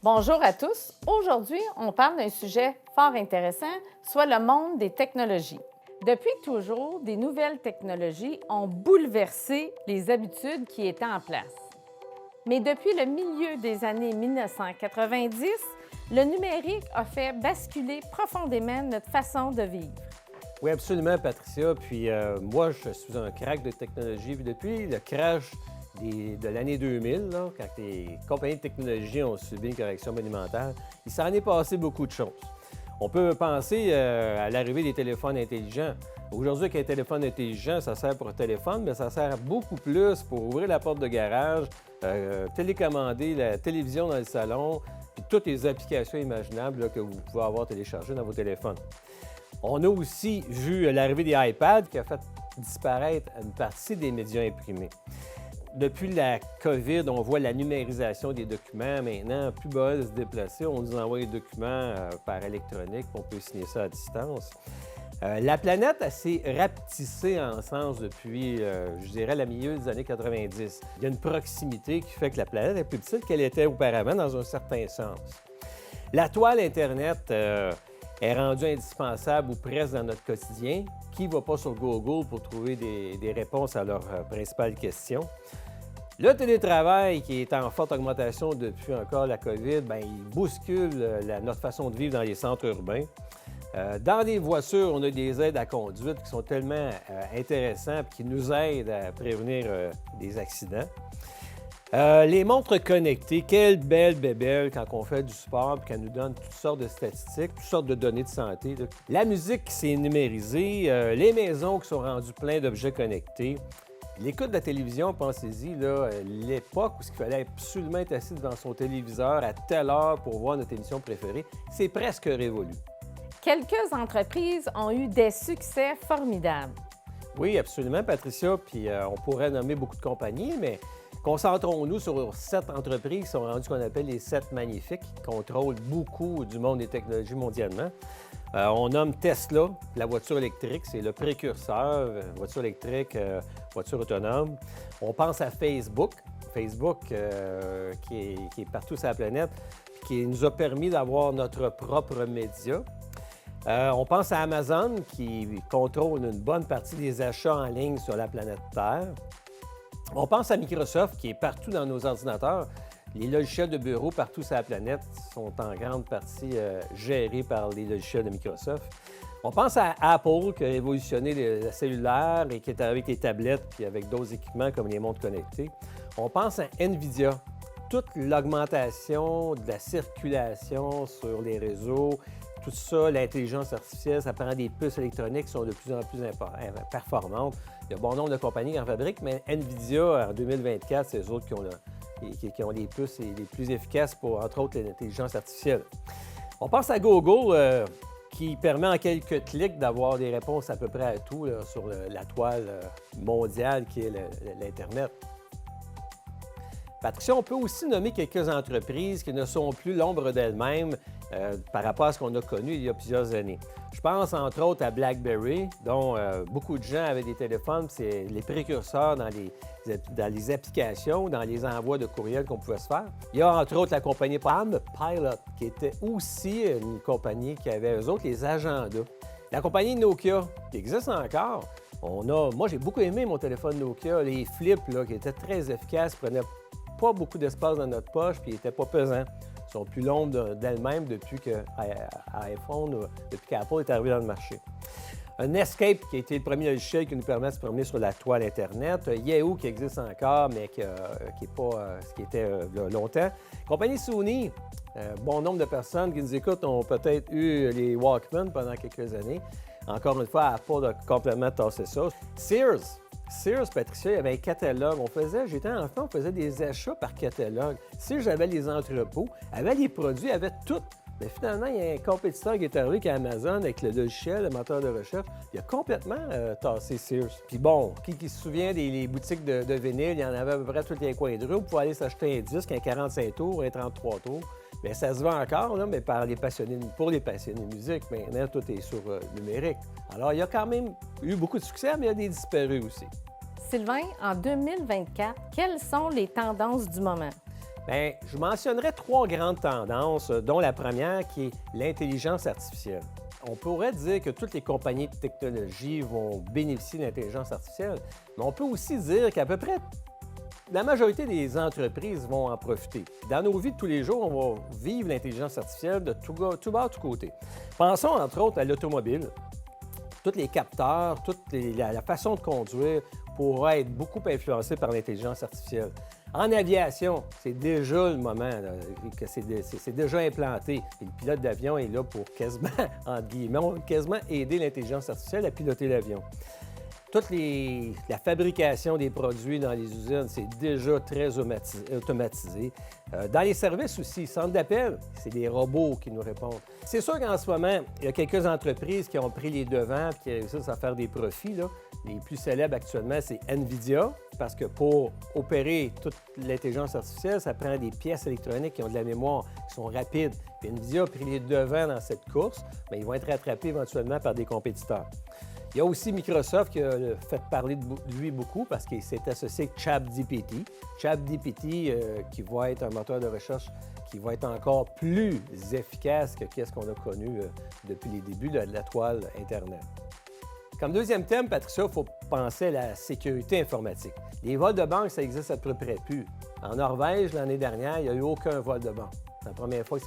Bonjour à tous. Aujourd'hui, on parle d'un sujet fort intéressant, soit le monde des technologies. Depuis toujours, des nouvelles technologies ont bouleversé les habitudes qui étaient en place. Mais depuis le milieu des années 1990, le numérique a fait basculer profondément notre façon de vivre. Oui, absolument, Patricia. Puis moi, je suis un crack de technologie. Puis depuis le crash de l'année 2000, là, quand les compagnies de technologie ont subi une correction monumentale, il s'en est passé beaucoup de choses. On peut penser à l'arrivée des téléphones intelligents. Aujourd'hui, avec un téléphone intelligent, ça sert pour un téléphone, mais ça sert beaucoup plus pour ouvrir la porte de garage, télécommander la télévision dans le salon, puis toutes les applications imaginables là, que vous pouvez avoir téléchargées dans vos téléphones. On a aussi vu l'arrivée des iPads qui a fait disparaître une partie des médias imprimés. Depuis la COVID, on voit la numérisation des documents. Maintenant, plus besoin de se déplacer, on nous envoie les documents par électronique, on peut signer ça à distance. La planète elle s'est rapetissée en sens depuis, je dirais, le milieu des années 90. Il y a une proximité qui fait que la planète est plus petite qu'elle était auparavant dans un certain sens. La toile Internet est rendue indispensable ou presque dans notre quotidien. Qui ne va pas sur Google pour trouver des réponses à leurs principales questions? Le télétravail, qui est en forte augmentation depuis encore la COVID, bien, il bouscule notre façon de vivre dans les centres urbains. Dans les voitures, on a des aides à conduite qui sont tellement intéressantes et qui nous aident à prévenir des accidents. Les montres connectées, quelle belle bébelle quand on fait du sport et qu'elle nous donne toutes sortes de statistiques, toutes sortes de données de santé. Là. La musique qui s'est numérisée, les maisons qui sont rendues pleines d'objets connectés. L'écoute de la télévision, pensez-y, l'époque où il fallait absolument être assis devant son téléviseur à telle heure pour voir notre émission préférée, c'est presque révolu. Quelques entreprises ont eu des succès formidables. Oui, absolument, Patricia. Puis on pourrait nommer beaucoup de compagnies, mais concentrons-nous sur 7 entreprises qui sont rendues ce qu'on appelle les 7 magnifiques, qui contrôlent beaucoup du monde des technologies mondialement. On nomme Tesla, la voiture électrique, c'est le précurseur, voiture électrique, voiture autonome. On pense à Facebook, qui est partout sur la planète, qui nous a permis d'avoir notre propre média. On pense à Amazon, qui contrôle une bonne partie des achats en ligne sur la planète Terre. On pense à Microsoft, qui est partout dans nos ordinateurs. Les logiciels de bureau partout sur la planète sont en grande partie gérés par les logiciels de Microsoft. On pense à Apple, qui a révolutionné le cellulaire et qui est avec les tablettes puis avec d'autres équipements comme les montres connectées. On pense à NVIDIA. Toute l'augmentation de la circulation sur les réseaux, tout ça, l'intelligence artificielle, ça prend des puces électroniques qui sont de plus en plus performantes. Il y a bon nombre de compagnies qui en fabriquent, mais NVIDIA, en 2024, c'est eux autres qui ont les puces les plus efficaces pour, entre autres, l'intelligence artificielle. On pense à Google, qui permet en quelques clics d'avoir des réponses à peu près à tout là, sur la toile mondiale qui est l'Internet. Patricia, on peut aussi nommer quelques entreprises qui ne sont plus l'ombre d'elles-mêmes par rapport à ce qu'on a connu il y a plusieurs années. Je pense entre autres à BlackBerry, dont beaucoup de gens avaient des téléphones, c'est les précurseurs dans les applications, dans les envois de courriels qu'on pouvait se faire. Il y a entre autres la compagnie Palm Pilot, qui était aussi une compagnie qui avait eux autres les agendas. La compagnie Nokia, qui existe encore. Moi, j'ai beaucoup aimé mon téléphone Nokia, les flips là, qui étaient très efficaces, prenaient pas beaucoup d'espace dans notre poche, puis ils n'étaient pas pesants. Ils sont plus longs d'elles-mêmes depuis qu'Apple est arrivé dans le marché. Un Netscape, qui a été le premier logiciel qui nous permet de se promener sur la toile Internet. Yahoo, qui existe encore, mais qui n'est pas ce qui était longtemps. Compagnie Sony, bon nombre de personnes qui nous écoutent ont peut-être eu les Walkman pendant quelques années. Encore une fois, Apple a complètement tassé ça. Sears, Patricia, il y avait un catalogue. J'étais enfant, on faisait des achats par catalogue. Sears avait les entrepôts, avait les produits, avait tout. Mais finalement, il y a un compétiteur qui est arrivé, qui est Amazon, avec le logiciel, le moteur de recherche. Il a complètement tassé Sears. Puis bon, qui se souvient des boutiques de vinyle, il y en avait à peu près tous les coins de rue. On pouvait aller s'acheter un disque, un 45 tours, un 33 tours. Bien, ça se vend encore, là, mais pour les passionnés de musique. Maintenant, tout est sur numérique. Alors, il y a quand même eu beaucoup de succès, mais il y a des disparus aussi. Sylvain, en 2024, quelles sont les tendances du moment? Bien, je mentionnerai 3 grandes tendances, dont la première qui est l'intelligence artificielle. On pourrait dire que toutes les compagnies de technologie vont bénéficier de l'intelligence artificielle, mais on peut aussi dire qu'à peu près la majorité des entreprises vont en profiter. Dans nos vies de tous les jours, on va vivre l'intelligence artificielle de tout bas, tout côté. Pensons entre autres à l'automobile. Tous les capteurs, la façon de conduire pourra être beaucoup influencée par l'intelligence artificielle. En aviation, c'est déjà le moment, là, que c'est déjà implanté. Et le pilote d'avion est là pour quasiment, entre guillemets, quasiment aider l'intelligence artificielle à piloter l'avion. La fabrication des produits dans les usines, c'est déjà très automatisé. Dans les services aussi, centre d'appel, c'est des robots qui nous répondent. C'est sûr qu'en ce moment, il y a quelques entreprises qui ont pris les devants et qui réussissent à faire des profits, là. Les plus célèbres actuellement, c'est NVIDIA, parce que pour opérer toute l'intelligence artificielle, ça prend des pièces électroniques qui ont de la mémoire, qui sont rapides. Puis NVIDIA a pris les devants dans cette course, mais ils vont être rattrapés éventuellement par des compétiteurs. Il y a aussi Microsoft qui a fait parler de lui beaucoup parce qu'il s'est associé avec ChatGPT. ChatGPT, qui va être un moteur de recherche qui va être encore plus efficace que ce qu'on a connu depuis les débuts de la toile Internet. Comme deuxième thème, Patricia, il faut penser à la sécurité informatique. Les vols de banque, ça existe à peu près plus. En Norvège, l'année dernière, il n'y a eu aucun vol de banque. C'est la première fois que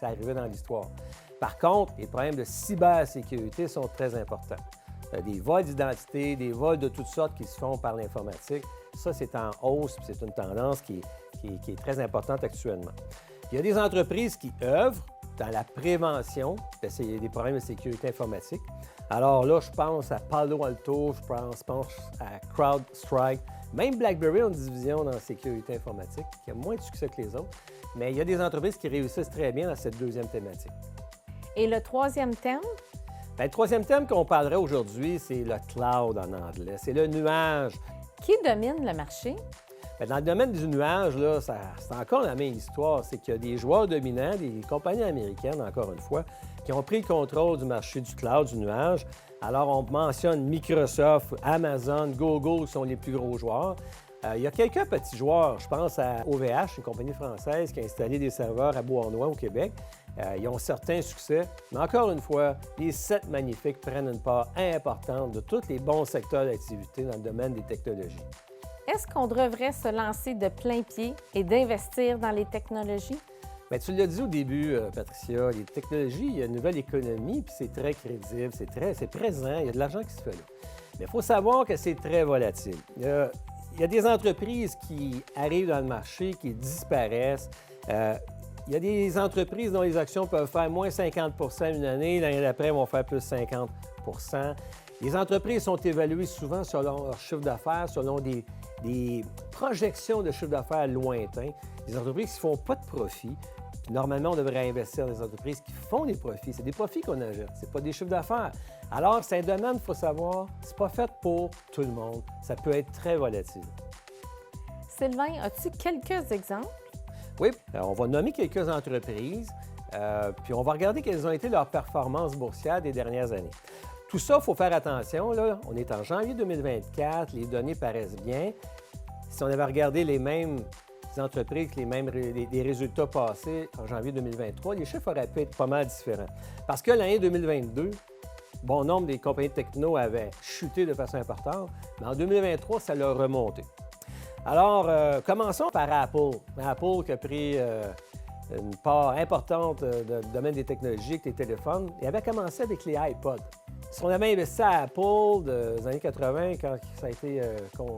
ça arrivait dans l'histoire. Par contre, les problèmes de cybersécurité sont très importants. Des vols d'identité, des vols de toutes sortes qui se font par l'informatique, ça, c'est en hausse, puis c'est une tendance qui est très importante actuellement. Il y a des entreprises qui œuvrent dans la prévention des problèmes de sécurité informatique. Alors là, je pense à Palo Alto, je pense à CrowdStrike. Même BlackBerry a une division dans la sécurité informatique qui a moins de succès que les autres. Mais il y a des entreprises qui réussissent très bien dans cette deuxième thématique. Et le troisième thème? Bien, le troisième thème qu'on parlerait aujourd'hui, c'est le cloud en anglais. C'est le nuage. Qui domine le marché? Bien, dans le domaine du nuage, là, c'est encore la même histoire. C'est qu'il y a des joueurs dominants, des compagnies américaines, encore une fois, qui ont pris le contrôle du marché du cloud, du nuage. Alors, on mentionne Microsoft, Amazon, Google sont les plus gros joueurs. Il y a quelques petits joueurs. Je pense à OVH, une compagnie française qui a installé des serveurs à Beauharnois au Québec. Ils ont certains succès, mais encore une fois, les 7 magnifiques prennent une part importante de tous les bons secteurs d'activité dans le domaine des technologies. Est-ce qu'on devrait se lancer de plein pied et d'investir dans les technologies? Bien, tu l'as dit au début, Patricia, les technologies, il y a une nouvelle économie, puis c'est très crédible, c'est présent, il y a de l'argent qui se fait là. Mais il faut savoir que c'est très volatile. Il y a des entreprises qui arrivent dans le marché, qui disparaissent. Il y a des entreprises dont les actions peuvent faire moins 50 une année, l'année d'après, vont faire plus 50 Les entreprises sont évaluées souvent selon leur chiffre d'affaires, selon des projections de chiffre d'affaires lointains. Les entreprises qui ne font pas de profit. Puis normalement, on devrait investir dans des entreprises qui font des profits. C'est des profits qu'on achète, ce n'est pas des chiffres d'affaires. Alors, c'est un domaine, il faut savoir, c'est pas fait pour tout le monde. Ça peut être très volatile. Sylvain, as-tu quelques exemples? Oui, on va nommer quelques entreprises, puis on va regarder quelles ont été leurs performances boursières des dernières années. Tout ça, il faut faire attention, là. On est en janvier 2024, les données paraissent bien. Si on avait regardé les mêmes entreprises, les résultats passés en janvier 2023, les chiffres auraient pu être pas mal différents. Parce que l'année 2022, bon nombre des compagnies techno avaient chuté de façon importante, mais en 2023, ça l'a remonté. Alors, commençons par Apple. Apple qui a pris une part importante du domaine des technologies, des téléphones. Il avait commencé avec les iPods. Si on avait investi à Apple des années 80, quand ça a été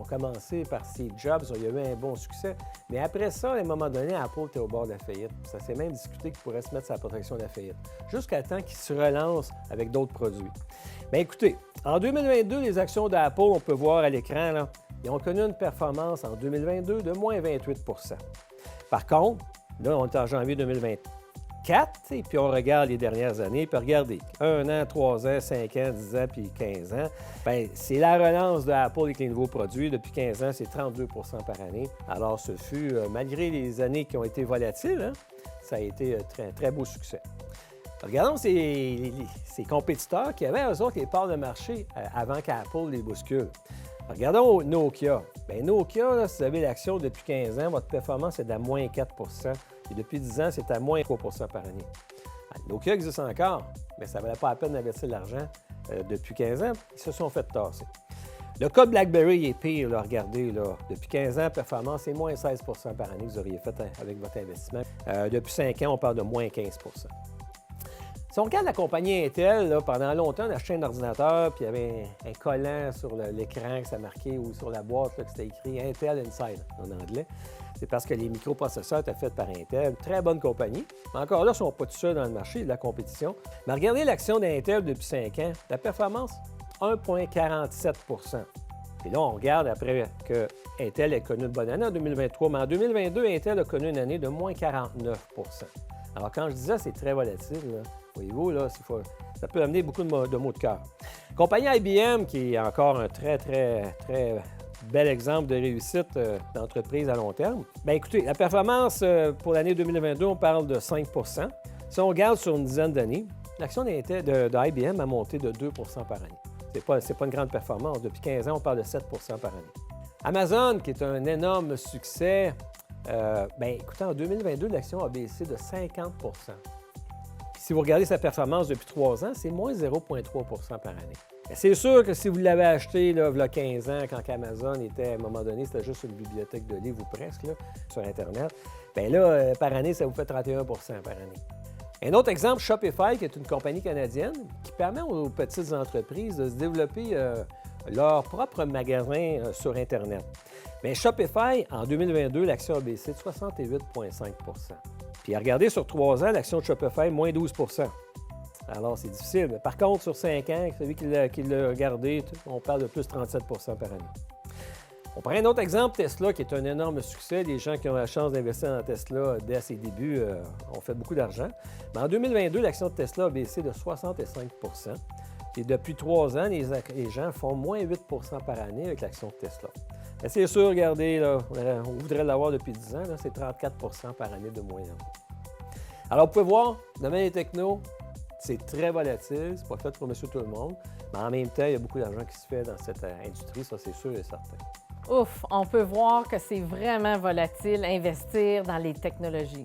commencé par Steve Jobs, il y a eu un bon succès. Mais après ça, à un moment donné, Apple était au bord de la faillite. Ça s'est même discuté qu'il pourrait se mettre sur la protection de la faillite, jusqu'à temps qu'il se relance avec d'autres produits. Bien, écoutez, en 2022, les actions d'Apple, on peut voir à l'écran, là, ils ont connu une performance en 2022 de moins 28 Par contre, là, on est en janvier 2024, et puis on regarde les dernières années, puis regardez, 1 an, 3 ans, 5 ans, 10 ans, puis 15 ans, bien, c'est la relance de Apple avec les nouveaux produits. Depuis 15 ans, c'est 32 par année. Alors, ce fut, malgré les années qui ont été volatiles, hein, ça a été un très beau succès. Regardons ces compétiteurs qui avaient, eux autres, les parts de marché avant qu'Apple les bouscule. Regardons Nokia. Bien, Nokia, là, si vous avez l'action depuis 15 ans, votre performance est d'à moins 4 et depuis 10 ans, c'est à moins 3 par année. Nokia existe encore, mais ça ne valait pas la peine d'investir de l'argent depuis 15 ans. Ils se sont fait tasser. Le cas de BlackBerry est pire, là, regardez. Là. Depuis 15 ans, performance, c'est moins 16 par année que vous auriez fait avec votre investissement. Depuis 5 ans, on parle de moins 15 Si on regarde la compagnie Intel, là, pendant longtemps, on achetait un ordinateur, puis il y avait un collant sur l'écran que ça marquait ou sur la boîte là, que c'était écrit Intel Inside en anglais. C'est parce que les microprocesseurs étaient faits par Intel. Très bonne compagnie. Mais encore là, ils ne sont pas tout seuls dans le marché, il y a de la compétition. Mais regardez l'action d'Intel depuis 5 ans. La performance, 1,47 Et là, on regarde après que Intel a connu une bonne année en 2023, mais en 2022, Intel a connu une année de moins 49 Alors, quand je disais c'est très volatile, là, voyez-vous, là, ça peut amener beaucoup de maux de cœur. Compagnie IBM, qui est encore un très bel exemple de réussite d'entreprise à long terme. Bien, écoutez, la performance pour l'année 2022, on parle de 5 Si on regarde sur une dizaine d'années, l'action de IBM a monté de 2 par année. C'est pas une grande performance. Depuis 15 ans, on parle de 7 par année. Amazon, qui est un énorme succès, bien, écoutez, en 2022, l'action a baissé de 50 Puis si vous regardez sa performance depuis 3 ans, c'est moins 0,3 par année. C'est sûr que si vous l'avez acheté là, il y a 15 ans, quand Amazon était, à un moment donné, c'était juste une bibliothèque de livres ou presque là, sur Internet, bien là, par année, ça vous fait 31 par année. Un autre exemple, Shopify, qui est une compagnie canadienne qui permet aux petites entreprises de se développer leur propre magasin sur Internet. Bien, Shopify, en 2022, l'action a baissé de 68,5 Puis regardez sur 3 ans, l'action de Shopify, moins 12 Alors, c'est difficile. Mais par contre, sur 5 ans, celui qui l'a regardé, on parle de plus 37 par année. On prend un autre exemple, Tesla, qui est un énorme succès. Les gens qui ont la chance d'investir dans Tesla dès ses débuts ont fait beaucoup d'argent. Mais en 2022, l'action de Tesla a baissé de 65 Et depuis 3 ans, les gens font moins 8 par année avec l'action de Tesla. Mais c'est sûr, regardez, là, on voudrait l'avoir depuis 10 ans, là, c'est 34 par année de moyenne. Alors, vous pouvez voir, le domaine des technos, c'est très volatile, c'est pas fait pour monsieur tout le monde, mais en même temps, il y a beaucoup d'argent qui se fait dans cette industrie, ça c'est sûr et certain. Ouf, on peut voir que c'est vraiment volatile investir dans les technologies.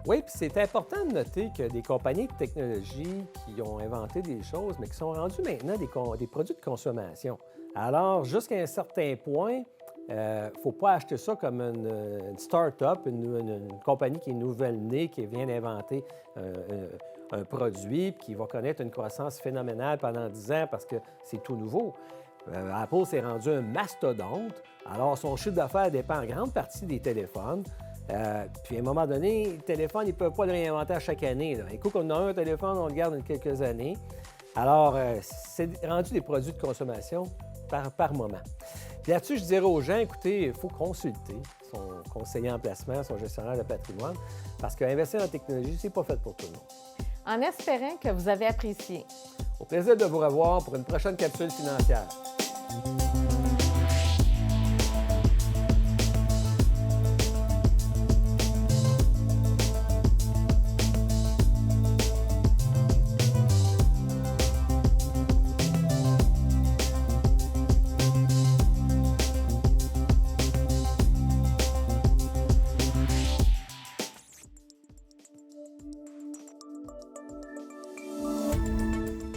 Oui, puis c'est important de noter que des compagnies de technologie qui ont inventé des choses, mais qui sont rendues maintenant des produits de consommation. Alors, jusqu'à un certain point, il ne faut pas acheter ça comme une start-up, une compagnie qui est nouvelle-née, qui vient d'inventer un produit, qui va connaître une croissance phénoménale pendant 10 ans parce que c'est tout nouveau. Apple s'est rendu un mastodonte. Alors, son chiffre d'affaires dépend en grande partie des téléphones. Puis, à un moment donné, les téléphones, ils ne peuvent pas le réinventer à chaque année. Là. Écoute, on a un téléphone, on le garde quelques années. Alors, c'est rendu des produits de consommation par moment. Puis là-dessus, je dirais aux gens, écoutez, il faut consulter son conseiller en placement, son gestionnaire de patrimoine, parce qu'investir en technologie, c'est pas fait pour tout le monde. En espérant que vous avez apprécié. Au plaisir de vous revoir pour une prochaine capsule financière.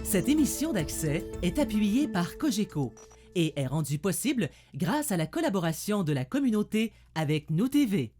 Cette émission d'Accès est appuyée par Cogeco et est rendue possible grâce à la collaboration de la communauté avec Nous TV.